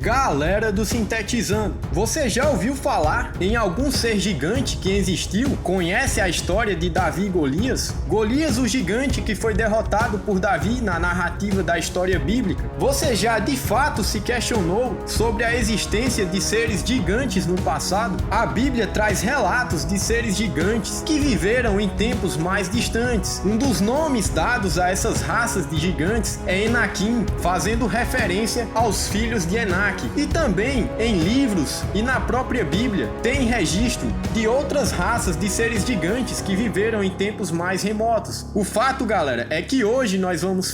Galera do Sintetizando, você já ouviu falar em algum ser gigante que existiu? Conhece a história de Davi e Golias? Golias, o gigante que foi derrotado por Davi na narrativa da história bíblica? Você já de fato se questionou sobre a existência de seres gigantes no passado? A Bíblia traz relatos de seres gigantes que viveram em tempos mais distantes. Um dos nomes dados a essas raças de gigantes é Enaquim, fazendo referência aos filhos de Enac. E também em livros e na própria Bíblia tem registro de outras raças de seres gigantes que viveram em tempos mais remotos. O fato, galera, é que hoje nós vamos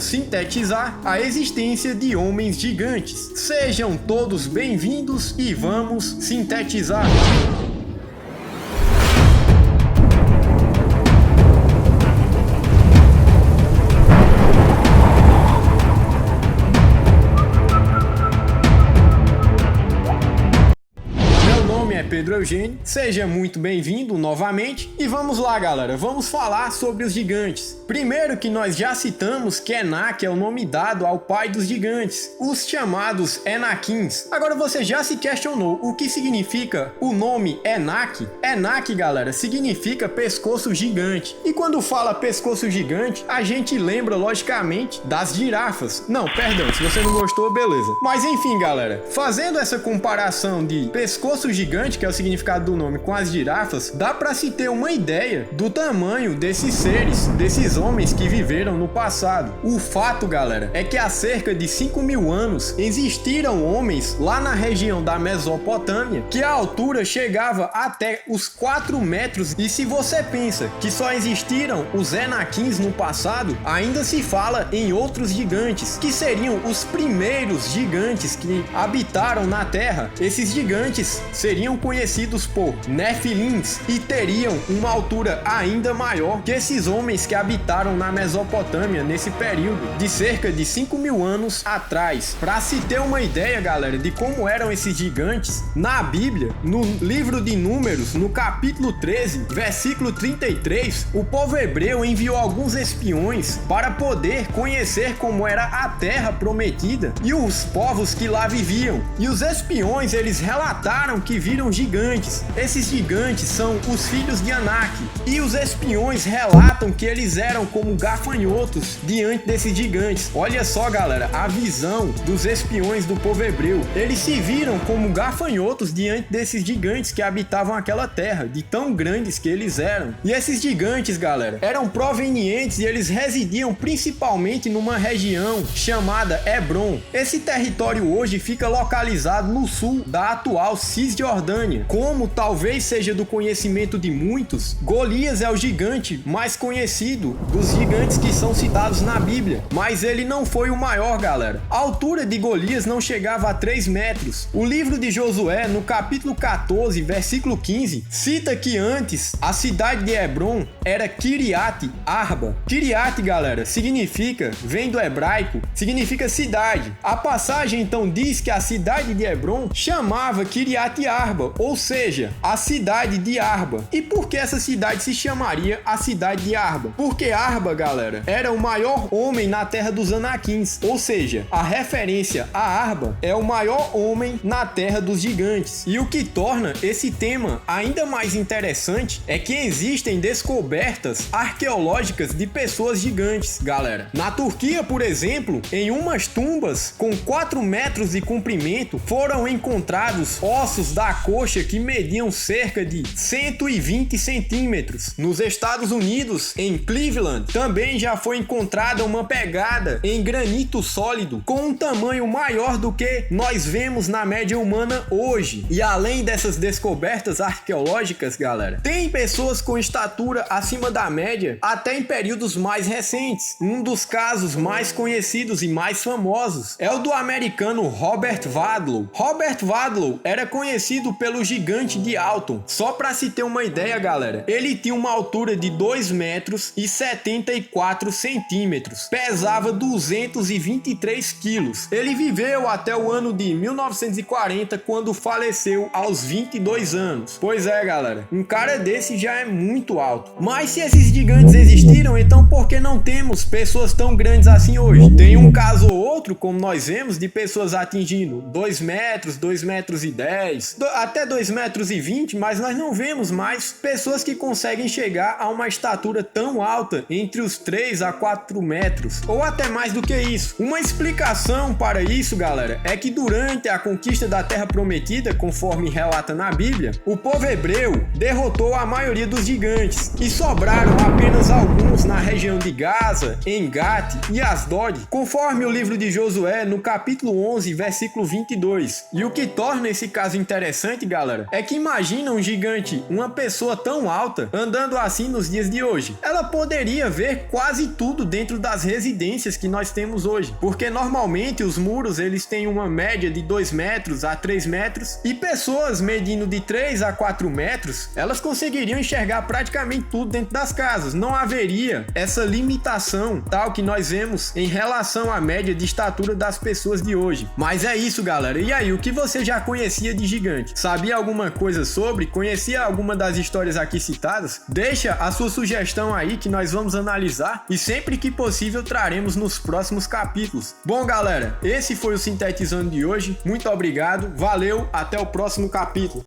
sintetizar a existência de homens gigantes. Sejam todos bem-vindos e vamos sintetizar. Pedro Eugênio, seja muito bem-vindo novamente e vamos lá, galera, vamos falar sobre os gigantes. Primeiro que nós já citamos que Enac é o nome dado ao pai dos gigantes, os chamados Enaquins. Agora você já se questionou o que significa o nome Enac? Enac, galera, significa pescoço gigante. E quando fala pescoço gigante, a gente lembra logicamente das girafas. Não, perdão, se você não gostou, beleza. Mas enfim, galera, fazendo essa comparação de pescoço gigante, que é o significado do nome, com as girafas, dá para se ter uma ideia do tamanho desses seres, desses homens que viveram no passado. O fato, galera, é que há cerca de 5.000 anos existiram homens lá na região da Mesopotâmia que a altura chegava até os 4 metros. E se você pensa que só existiram os Enaquins no passado, ainda se fala em outros gigantes, que seriam os primeiros gigantes que habitaram na Terra. Esses gigantes seriam conhecidos por Nefilins e teriam uma altura ainda maior que esses homens que habitaram na Mesopotâmia nesse período de cerca de 5.000 anos atrás. Para se ter uma ideia, galera, de como eram esses gigantes, na Bíblia, no livro de Números, no capítulo 13, versículo 33, o povo hebreu enviou alguns espiões para poder conhecer como era a terra prometida e os povos que lá viviam. E os espiões, eles relataram que viram gigantes. Esses gigantes são os filhos de Anak, e os espiões relatam que eles eram como gafanhotos diante desses gigantes. Olha só, galera, a visão dos espiões do povo hebreu. Eles se viram como gafanhotos diante desses gigantes que habitavam aquela terra, de tão grandes que eles eram. E esses gigantes, galera, eram provenientes e eles residiam principalmente numa região chamada Hebron. Esse território hoje fica localizado no sul da atual Cisjordânia. Como talvez seja do conhecimento de muitos, Golias é o gigante mais conhecido dos gigantes que são citados na Bíblia, mas ele não foi o maior, galera. A altura de Golias não chegava a 3 metros. O livro de Josué, no capítulo 14, versículo 15, cita que antes a cidade de Hebron era Kiriat Arba. Kiriat, galera, vem do hebraico, significa cidade. A passagem então diz que a cidade de Hebron chamava Kiriat Arba, ou seja, a cidade de Arba. E por que essa cidade se chamaria a cidade de Arba? Porque Arba, galera, era o maior homem na terra dos Anaquins, ou seja, a referência a Arba é o maior homem na terra dos gigantes. E o que torna esse tema ainda mais interessante é que existem descobertas arqueológicas de pessoas gigantes, galera. Na Turquia, por exemplo, em umas tumbas com 4 metros de comprimento foram encontrados ossos da coxa que mediam cerca de 120 centímetros. Nos Estados Unidos, em Cleveland, também já foi encontrada uma pegada em granito sólido com um tamanho maior do que nós vemos na média humana hoje. E além dessas descobertas arqueológicas, galera, tem pessoas com estatura acima da média até em períodos mais recentes. Um dos casos mais conhecidos e mais famosos é o do americano Robert Wadlow. Robert Wadlow era conhecido pelos gigantes gigante de Alton. Só para se ter uma ideia, galera, ele tinha uma altura de 2 metros e 74 centímetros, pesava 223 quilos. Ele viveu até o ano de 1940, quando faleceu aos 22 anos. Pois é, galera, um cara desse já é muito alto. Mas se esses gigantes existiram, então por que não temos pessoas tão grandes assim hoje? Tem um caso ou outro, como nós vemos, de pessoas atingindo 2 metros, 2 metros e 10, até 2 metros e 20, mas nós não vemos mais pessoas que conseguem chegar a uma estatura tão alta, entre os 3 a 4 metros, ou até mais do que isso. Uma explicação para isso, galera, é que durante a conquista da Terra Prometida, conforme relata na Bíblia, o povo hebreu derrotou a maioria dos gigantes e sobraram apenas alguns na região de Gaza, em Gate e Asdod, conforme o livro de Josué, no capítulo 11, versículo 22. E o que torna esse caso interessante, galera, é que imagina um gigante, uma pessoa tão alta, andando assim nos dias de hoje. Ela poderia ver quase tudo dentro das residências que nós temos hoje, porque normalmente os muros eles têm uma média de 2 metros a 3 metros, e pessoas medindo de 3 a 4 metros, elas conseguiriam enxergar praticamente tudo dentro das casas. Não haveria essa limitação tal que nós vemos em relação à média de estatura das pessoas de hoje. Mas é isso, galera. E aí, o que você já conhecia de gigante? Sabia alguma coisa sobre? Conhecia alguma das histórias aqui citadas? Deixa a sua sugestão aí que nós vamos analisar e sempre que possível traremos nos próximos capítulos. Bom, galera, esse foi o Sintetizando de hoje. Muito obrigado, valeu, até o próximo capítulo.